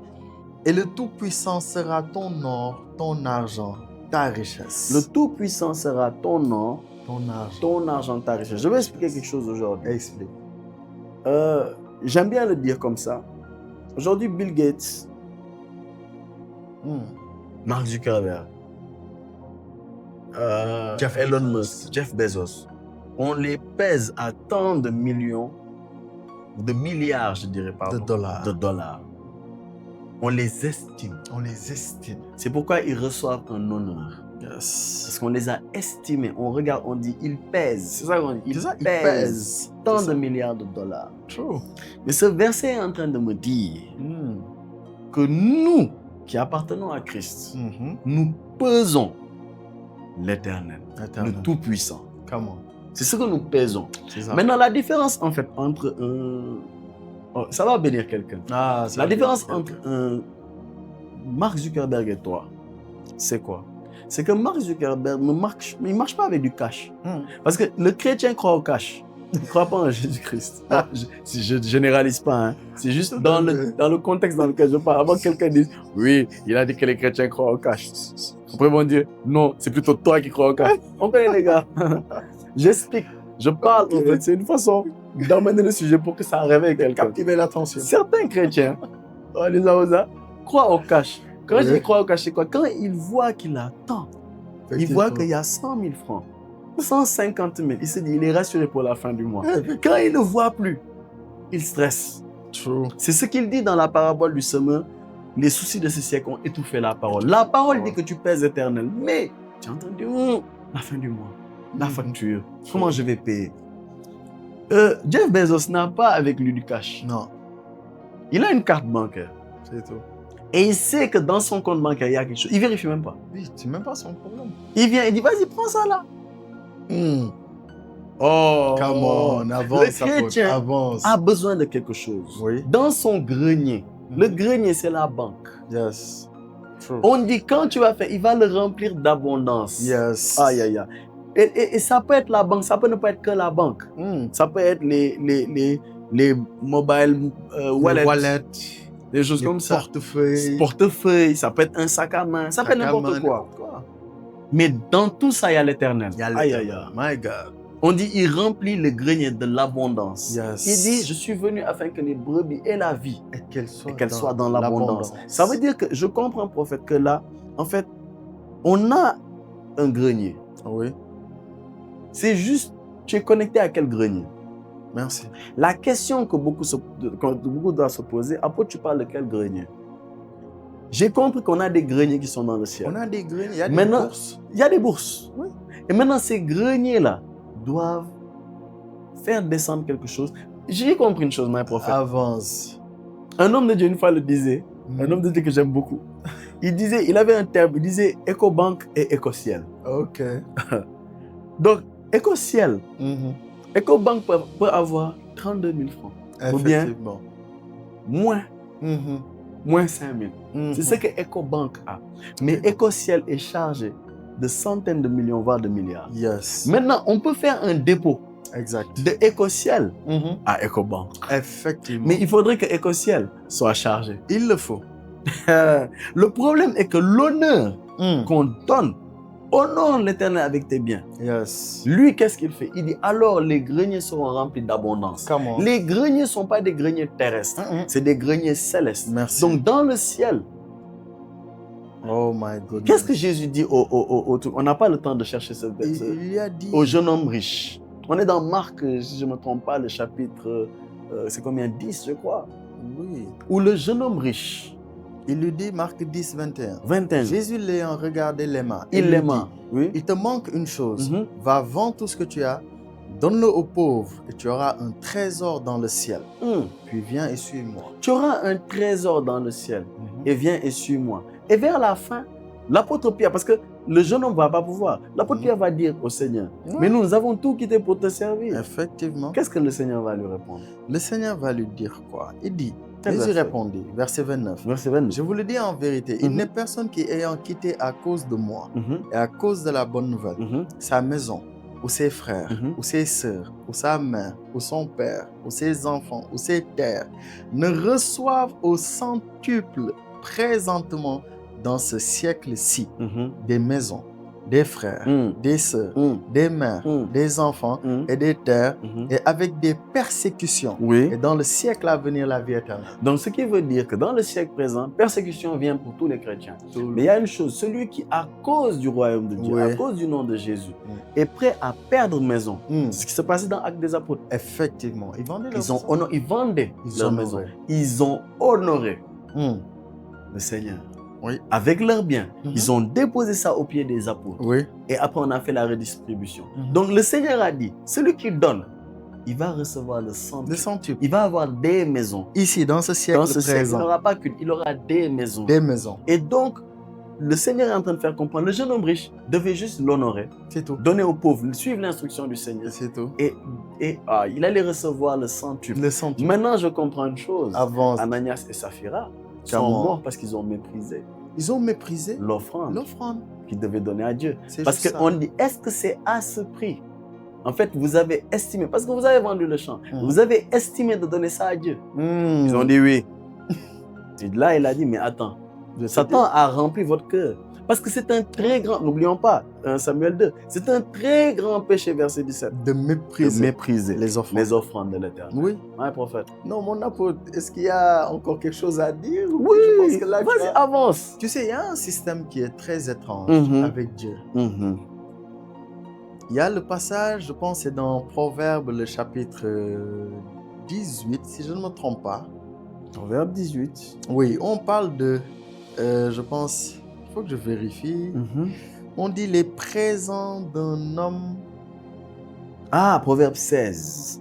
et le Tout-Puissant sera ton or, ton argent, ta richesse. Le Tout-Puissant sera ton or, ton argent, ta richesse. Je vais expliquer quelque chose aujourd'hui. Explique. J'aime bien le dire comme ça. Aujourd'hui, Bill Gates, Mark Zuckerberg, Elon Musk, Jeff Bezos, on les pèse à tant de millions, de milliards, je dirais, pardon, de dollars. On les estime. On les estime. C'est pourquoi ils reçoivent un honneur. Yes. Parce qu'on les a estimés. On regarde, on dit, ils pèsent. C'est ça qu'on dit. Ils pèsent tant de milliards de dollars. True. Mais ce verset est en train de me dire que nous, qui appartenons à Christ, nous pesons l'Éternel, le Tout-Puissant. Comment? C'est ce que nous pesons. Ça. Maintenant, la différence, en fait, entre un... Oh, ça va bénir quelqu'un. La différence entre un Mark Zuckerberg et toi, c'est quoi? C'est que Mark Zuckerberg ne marche pas avec du cash. Parce que le chrétien croit au cash. Il ne croit pas en Jésus-Christ. Je ne généralise pas. Hein. C'est juste dans le contexte dans lequel je parle. Avant que quelqu'un dise, oui, il a dit que les chrétiens croient au cash. Après, ils vont dire, non, c'est plutôt toi qui crois au cash. On connaît les gars. J'explique. Je parle, en fait. C'est une façon d'emmener le sujet pour que ça réveille quelqu'un. Captiver l'attention. Certains chrétiens, les Aouza, croient au cash. Quand je dis croient au cash, c'est quoi? Quand ils voient qu'il attend, ils voient qu'il y a 100 000 francs, 150 000, il se dit, il est rassuré pour la fin du mois. Quand il ne voit plus, il stresse. True. C'est ce qu'il dit dans la parabole du semeur. Les soucis de ce siècle ont étouffé la parole. La parole dit que tu pèses éternel. Mais tu as entendu, la fin du mois, la facture, comment je vais payer? Jeff Bezos n'a pas avec lui du cash. Non. Il a une carte bancaire. C'est tout. Et il sait que dans son compte bancaire, il y a quelque chose. Il ne vérifie même pas. Oui, c'est même pas son problème. Il vient, il dit, vas-y, prends ça là. Oh, come on, avance. Le chrétien a besoin de quelque chose. Oui. Dans son grenier. Le grenier, c'est la banque. Yes. True. On dit, quand tu vas faire, il va le remplir d'abondance. Yes. Aïe, aïe, aïe. Et ça peut être la banque, ça peut ne pas être que la banque. Ça peut être les mobile wallets. Des choses comme ça. Portefeuille, ça peut être un sac à main, ça peut être n'importe quoi. Mais dans tout ça, il y a l'Éternel. Aïe, aïe, aïe. My God. On dit, il remplit le grenier de l'abondance. Yes. Il dit, je suis venu afin que les brebis aient la vie et qu'elles soient dans l'abondance. Ça veut dire que je comprends, prophète, que là, en fait, on a un grenier. Oui. C'est juste, tu es connecté à quel grenier? Merci. La question que beaucoup doivent se poser, apôtre, tu parles de quel grenier? J'ai compris qu'on a des greniers qui sont dans le ciel. On a des greniers, il y a des bourses. Il y a des bourses. Oui. Et maintenant, ces greniers-là doivent faire descendre quelque chose. J'ai compris une chose, mon prophète. Avance. Un homme de Dieu, une fois, le disait, un homme de Dieu que j'aime beaucoup. Il avait un terme, il disait Écobanque et Écociel. Ok. Donc, Écociel, Écobanque peut avoir 32 000 francs. Ou bien moins 5 000. C'est ce que Écobanque a. Mais Écociel est chargé de centaines de millions, voire de milliards. Yes. Maintenant, on peut faire un dépôt de Écociel à Écobanque. Effectivement. Mais il faudrait que Écociel soit chargé. Il le faut. Le problème est que l'honneur qu'on donne, honore l'Éternel avec tes biens. Yes. Lui, qu'est-ce qu'il fait? Il dit, alors les greniers seront remplis d'abondance. Les greniers ne sont pas des greniers terrestres, c'est des greniers célestes. Merci. Donc dans le ciel, oh my goodness. Qu'est-ce que Jésus dit au truc? On n'a pas le temps de chercher ce verset. Il a dit au jeune homme riche. On est dans Marc, si je ne me trompe pas, le chapitre, c'est combien? 10, je crois. Oui. Où le jeune homme riche. Il lui dit, Marc 10, 21. 21. Jésus l'ayant regardé les mains. Il les mains. Oui. Il te manque une chose. Va vendre tout ce que tu as, donne-le aux pauvres et tu auras un trésor dans le ciel. Puis viens et suis-moi. Tu auras un trésor dans le ciel et viens et suis-moi. Et vers la fin, l'apôtre Pierre, parce que le jeune homme ne va pas pouvoir, l'apôtre Pierre va dire au Seigneur, mais nous avons tout quitté pour te servir. Effectivement. Qu'est-ce que le Seigneur va lui répondre? Le Seigneur va lui dire quoi? Il dit, Jésus répondit, verset 29. Verset 29. Je vous le dis en vérité, il n'est personne qui ayant quitté à cause de moi et à cause de la bonne nouvelle, sa maison, ou ses frères, ou ses sœurs, ou sa mère, ou son père, ou ses enfants, ou ses terres, ne reçoivent au centuple présentement dans ce siècle-ci des maisons, des frères, des sœurs, des mères, des enfants et des terres, et avec des persécutions. Oui. Et dans le siècle à venir, la vie éternelle. Donc, ce qui veut dire que dans le siècle présent, persécution vient pour tous les chrétiens. Mais il y a une chose, celui qui, à cause du royaume de Dieu, à cause du nom de Jésus, est prêt à perdre maison. Ce qui se passait dans Actes des Apôtres. Effectivement. Ils vendaient leur maison. Ils ont honoré le Seigneur. Oui. Avec leurs biens, ils ont déposé ça aux pieds des apôtres. Oui. Et après, on a fait la redistribution. Donc, le Seigneur a dit, celui qui donne, il va recevoir le centuple. Il va avoir des maisons. Ici, dans ce siècle présent. Il n'aura pas qu'une, il aura des maisons. Des maisons. Et donc, le Seigneur est en train de faire comprendre, le jeune homme riche devait juste l'honorer. C'est tout. Donner aux pauvres, suivre l'instruction du Seigneur. C'est tout. Et il allait recevoir le centuple. Maintenant, je comprends une chose. Avance. Ananias et Saphira sont morts parce qu'ils ont méprisé. Ils ont méprisé l'offrande qu'ils devaient donner à Dieu. Parce qu'on dit, est-ce que c'est à ce prix? En fait, vous avez estimé, parce que vous avez vendu le champ, vous avez estimé de donner ça à Dieu. Ils ont dit oui. Et là, il a dit, mais attends, Satan a rempli votre cœur. Parce que c'est un très grand, n'oublions pas, Samuel 2, c'est un très grand péché, verset 17. De mépriser les offrandes de l'Éternel. Oui. Ouais, prophète. Non, mon apôtre, est-ce qu'il y a encore quelque chose à dire? Oui, vas-y, avance. Tu sais, il y a un système qui est très étrange avec Dieu. Il y a le passage, je pense, c'est dans Proverbe, le chapitre 18, si je ne me trompe pas. Proverbe 18. Oui, on parle de, je pense, il faut que je vérifie. On dit les présents d'un homme. Ah, Proverbe 16.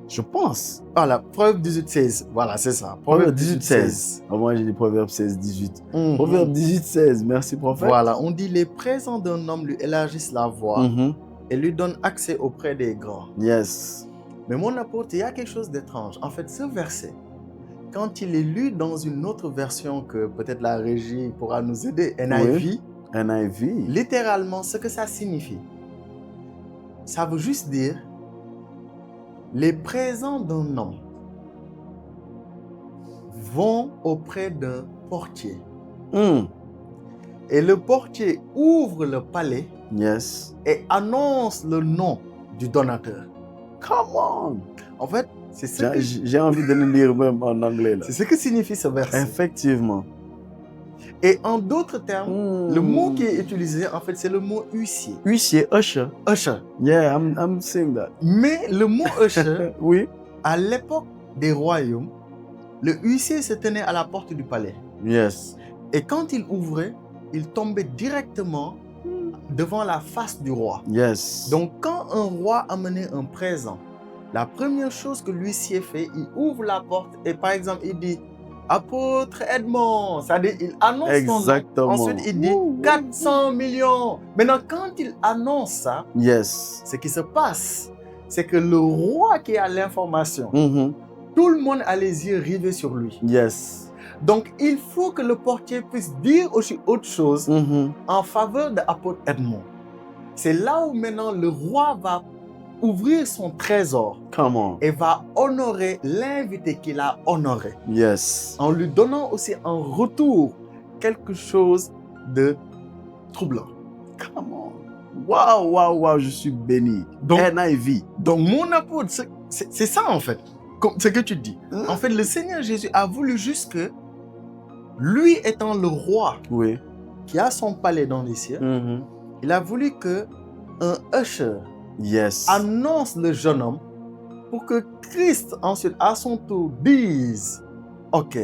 Je pense. Voilà, Proverbe 18, 16. Voilà, c'est ça. Proverbe 18, 16. Moi, j'ai dit Proverbe 16, 18. Proverbe 18, 16. Merci, prophète. Voilà, on dit les présents d'un homme lui élargissent la voie et lui donnent accès auprès des grands. Yes. Mais mon apôtre, il y a quelque chose d'étrange. En fait, ce verset, quand il est lu dans une autre version que peut-être la régie pourra nous aider, NIV, littéralement, ce que ça signifie, ça veut juste dire les présents d'un homme vont auprès d'un portier. Et le portier ouvre le palais et annonce le nom du donateur. Come on! En fait, c'est ça. J'ai envie de le lire même en anglais. C'est ce que signifie ce verset. Effectivement. Et en d'autres termes, le mot qui est utilisé, en fait, c'est le mot huissier. Huissier, usher. Usher. Yeah, I'm saying that. Mais le mot usher, oui. À l'époque des royaumes, le huissier se tenait à la porte du palais. Yes. Et quand il ouvrait, il tombait directement devant la face du roi. Yes. Donc, quand un roi amenait un présent, la première chose que l'huissier fait, il ouvre la porte et par exemple, il dit « Apôtre Edmond », c'est-à-dire il annonce son nom. Ensuite, il dit « 400 millions ». Maintenant, quand il annonce ça, ce qui se passe, c'est que le roi qui a l'information, tout le monde a les yeux rivés sur lui. Yes. Donc, il faut que le portier puisse dire aussi autre chose en faveur de l'apôtre Edmond. C'est là où maintenant le roi va ouvrir son trésor et va honorer l'invité qu'il a honoré. Yes. En lui donnant aussi en retour quelque chose de troublant. Come on. Waouh, waouh, waouh, je suis béni. Donc, NIV. Donc, mon apôtre, c'est ça en fait. Ce que tu dis. En fait, le Seigneur Jésus a voulu juste que lui étant le roi qui a son palais dans les cieux, il a voulu que un usher annonce le jeune homme pour que Christ ensuite à son tour dise « Ok,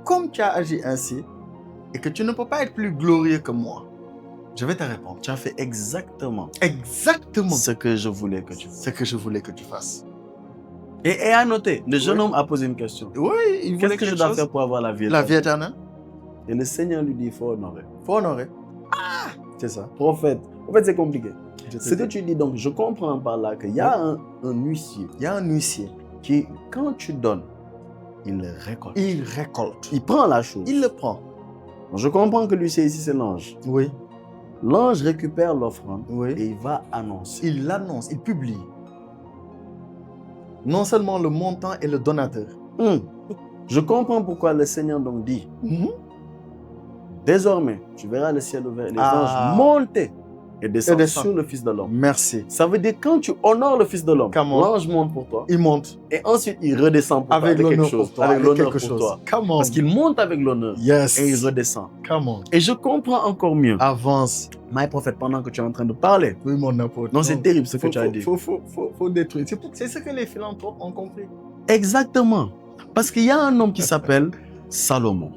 comme tu as agi ainsi et que tu ne peux pas être plus glorieux que moi, je vais te répondre. Tu as fait exactement ce que je voulais que tu fasses. Ce que je voulais que tu fasses. » Et à noter, le jeune homme a posé une question. Oui, il voulait Qu'est-ce que je dois faire pour avoir la vie éternelle? La vie éternelle. Et le Seigneur lui dit, il faut honorer. Il faut honorer. Ah! C'est ça. Prophète. En fait, c'est compliqué. Ce que tu dis, donc, je comprends par là qu'il y a un huissier. Il y a un huissier qui, quand tu donnes, il récolte. Il récolte. Il prend la chose. Il le prend. Donc, je comprends que l'huissier ici, c'est l'ange. Oui. L'ange récupère l'offrande et il va annoncer. Il l'annonce, il publie. Non seulement le montant et le donateur. Je comprends pourquoi le Seigneur donc dit désormais, tu verras le ciel ouvert et les anges monter et descend sur le Fils de l'homme. Merci. Ça veut dire quand tu honores le Fils de l'homme, l'ange monte pour toi. Il monte. Et ensuite, il redescend pour avec toi, avec quelque chose. Avec l'honneur pour toi. Parce qu'il monte avec l'honneur. Yes. Et il redescend. Come on. Et je comprends encore mieux. Avance. My prophète, pendant que tu es en train de parler. Oui, mon apôtre. Non, c'est terrible ce que tu as dit. Faut détruire. C'est ce que les philanthropes ont compris. Exactement. Parce qu'il y a un homme qui s'appelle Salomon.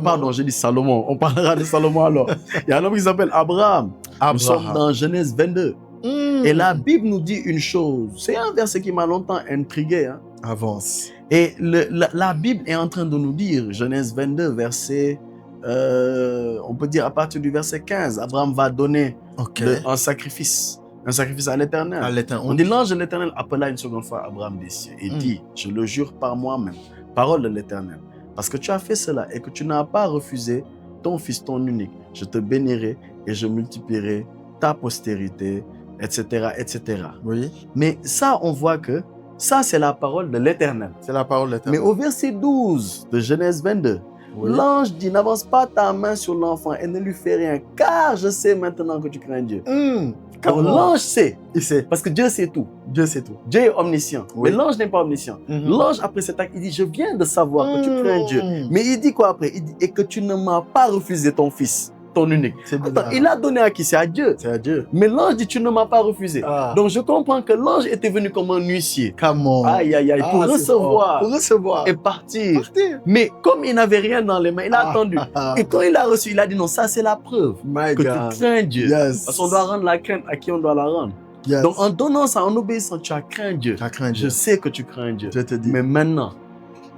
Pardon, j'ai dit Salomon. On parlera de Salomon alors. Il y a un homme qui s'appelle Abraham. Nous sommes dans Genèse 22. Et la Bible nous dit une chose. C'est un verset qui m'a longtemps intrigué. Hein. Avance. Et la Bible est en train de nous dire, Genèse 22, verset, on peut dire à partir du verset 15, Abraham va donner un sacrifice à l'Éternel. On dit l'ange de l'Éternel appela une seconde fois Abraham des cieux et dit, je le jure par moi-même, parole de l'Éternel, parce que tu as fait cela et que tu n'as pas refusé ton fils, ton unique, je te bénirai et je multiplierai ta postérité, etc., etc. Oui. Mais ça, on voit que ça, c'est la parole de l'Éternel. C'est la parole de l'Éternel. Mais au verset 12 de Genèse 22, l'ange dit, n'avance pas ta main sur l'enfant et ne lui fais rien, car je sais maintenant que tu crains Dieu. Alors l'ange sait. Il sait. Parce que Dieu sait tout. Dieu sait tout. Dieu est omniscient. Mais l'ange n'est pas omniscient. L'ange, après cet acte, il dit, je viens de savoir que tu crains Dieu. Mais il dit quoi après? Il dit, et que tu ne m'as pas refusé ton fils, ton unique. Attends, il a donné à qui? C'est à Dieu. C'est à Dieu. Mais l'ange dit, tu ne m'as pas refusé. Donc je comprends que l'ange était venu comme un huissier. Aïe, aïe, aïe, pour recevoir. Pour recevoir. Et partir. Mais comme il n'avait rien dans les mains, il a attendu. Et quand il a reçu, il a dit, non, ça c'est la preuve que tu crains Dieu. Parce qu'on doit rendre la crainte à qui on doit la rendre. Donc en donnant ça, en obéissant, tu as craint Dieu. Je sais que tu crains Dieu. Je te dis. Mais maintenant,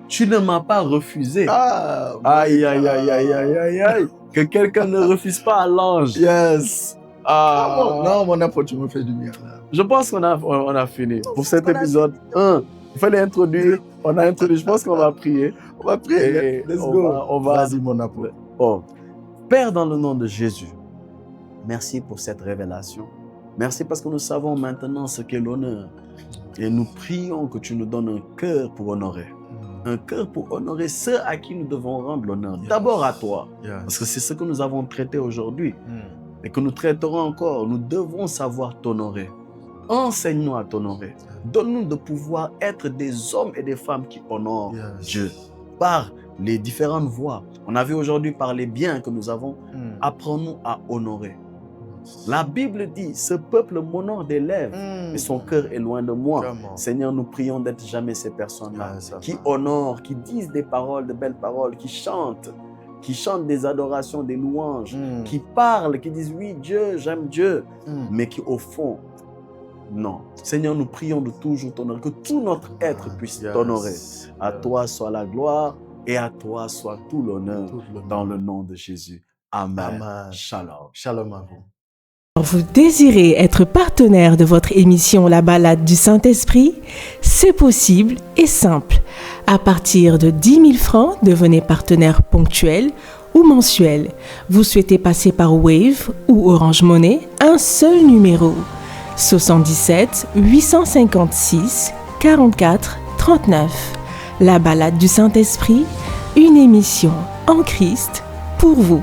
tu ne m'as pas refusé. Aïe, aïe, aïe, aïe, aïe, aïe. Que quelqu'un ne refuse pas à l'ange. Yes. Non, mon apôtre, tu me fais du bien. Je pense qu'on a fini pour cet épisode 1. Il fallait introduire. On a introduit. Je pense qu'on va prier. On va prier. Let's go. Vas-y, mon apôtre. Père, dans le nom de Jésus, merci pour cette révélation. Merci parce que nous savons maintenant ce qu'est l'honneur. Et nous prions que tu nous donnes un cœur pour honorer. Un cœur pour honorer ceux à qui nous devons rendre l'honneur. D'abord à toi. Parce que c'est ce que nous avons traité aujourd'hui. Et que nous traiterons encore. Nous devons savoir t'honorer. Enseigne-nous à t'honorer. Donne-nous de pouvoir être des hommes et des femmes qui honorent Dieu. Par les différentes voies. On a vu aujourd'hui par les biens que nous avons. Apprends-nous à honorer. La Bible dit, ce peuple m'honore des lèvres, mais son cœur est loin de moi. Seigneur, nous prions d'être jamais ces personnes-là qui honorent, qui disent des paroles, de belles paroles, qui chantent des adorations, des louanges, qui parlent, qui disent oui, Dieu, j'aime Dieu, mais qui au fond, non. Seigneur, nous prions de toujours t'honorer, que tout notre être puisse t'honorer. À toi soit la gloire et à toi soit tout l'honneur dans le nom de Jésus. Amen. Shalom. Shalom à vous. Vous désirez être partenaire de votre émission La Balade du Saint-Esprit? C'est possible et simple. À partir de 10 000 francs, devenez partenaire ponctuel ou mensuel. Vous souhaitez passer par Wave ou Orange Money? Un seul numéro. 77 856 44 39. La Balade du Saint-Esprit, une émission en Christ pour vous.